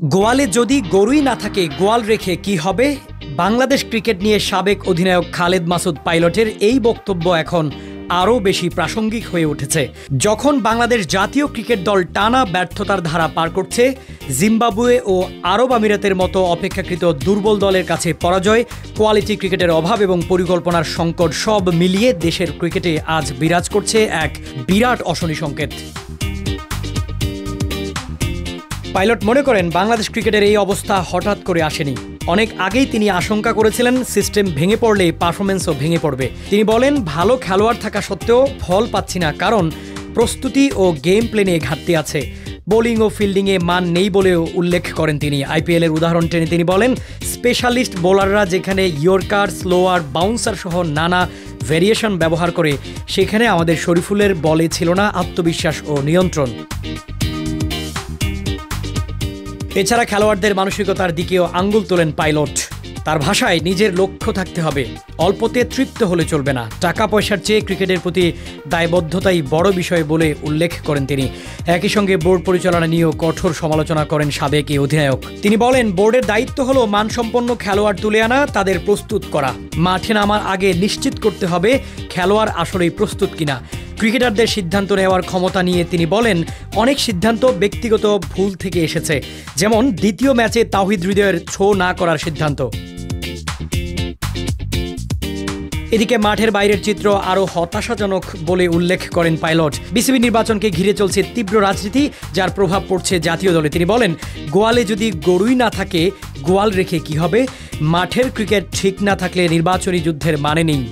গোয়ালে যদি গরুই না থাকে গোয়াল রেখে কি হবে? বাংলাদেশ ক্রিকেট নিয়ে সাবেক অধিনায়ক খালেদ মাসুদ পাইলটের এই বক্তব্য এখন আরও বেশি প্রাসঙ্গিক হয়ে উঠেছে যখন বাংলাদেশ জাতীয় ক্রিকেট দল টানা ব্যর্থতার ধারা পার করছে। জিম্বাবুয়ে ও আরব আমিরাতের মতো অপেক্ষাকৃত দুর্বল দলের কাছে পরাজয়, কোয়ালিটি ক্রিকেটের অভাব এবং পরিকল্পনার সংকট সব মিলিয়ে দেশের ক্রিকেটে আজ বিরাজ করছে এক বিরাট অশনি সংকেত। পাইলট মনে করেন বাংলাদেশ ক্রিকেটের এই অবস্থা হঠাৎ করে আসেনি। অনেক আগেই তিনি আশঙ্কা করেছিলেন সিস্টেম ভেঙে পড়লে পারফরমেন্সও ভেঙে পড়বে। তিনি বলেন, ভালো খেলোয়াড় থাকা সত্ত্বেও ফল পাচ্ছি না, কারণ প্রস্তুতি ও গেম প্ল্যানে ঘাটতি আছে। বোলিং ও ফিল্ডিংয়ে মান নেই বলেও উল্লেখ করেন তিনি। আইপিএলের উদাহরণ টেনে তিনি বলেন, স্পেশালিস্ট বোলাররা যেখানে ইয়র্কার, স্লোয়ার, বাউন্সার সহ নানা ভেরিয়েশন ব্যবহার করে, সেখানে আমাদের শরীফুলের বলে ছিল না আত্মবিশ্বাস ও নিয়ন্ত্রণ। এছাড়া খেলোয়াড়দের মানসিকতার দিকেও আঙ্গুল তোলেন পাইলট। তার ভাষায়, নিজের লক্ষ্য থাকতে হবে, অল্পতে তৃপ্ত হলে চলবে না। টাকা পয়সার চেয়ে ক্রিকেটের প্রতি দায়বদ্ধতাই বড় বিষয় বলে উল্লেখ করেন তিনি। একই সঙ্গে বোর্ড পরিচালনা নিয়েও কঠোর সমালোচনা করেন সাবেক এই অধিনায়ক। তিনি বলেন, বোর্ডের দায়িত্ব হলো মানসম্পন্ন খেলোয়াড় তুলে আনা, তাদের প্রস্তুত করা। মাঠে নামার আগে নিশ্চিত করতে হবে খেলোয়াড় আসলেই প্রস্তুত কিনা। ক্রিকেটারদের সিদ্ধান্ত নেওয়ার ক্ষমতা নিয়ে তিনি বলেন, অনেক সিদ্ধান্ত ব্যক্তিগত ভুল থেকে এসেছে, যেমন দ্বিতীয় ম্যাচে তাওহিদ হৃদয়ের থ্রো না করার সিদ্ধান্ত। এদিকে মাঠের বাইরের চিত্র আরও হতাশাজনক বলে উল্লেখ করেন পাইলট। বিসিবি নির্বাচনকে ঘিরে চলছে তীব্র রাজনীতি, যার প্রভাব পড়ছে জাতীয় দলে। তিনি বলেন, গোয়ালে যদি গরুই না থাকে গোয়াল রেখে কি হবে? মাঠের ক্রিকেট ঠিক না থাকলে নির্বাচনী যুদ্ধের মানে নেই।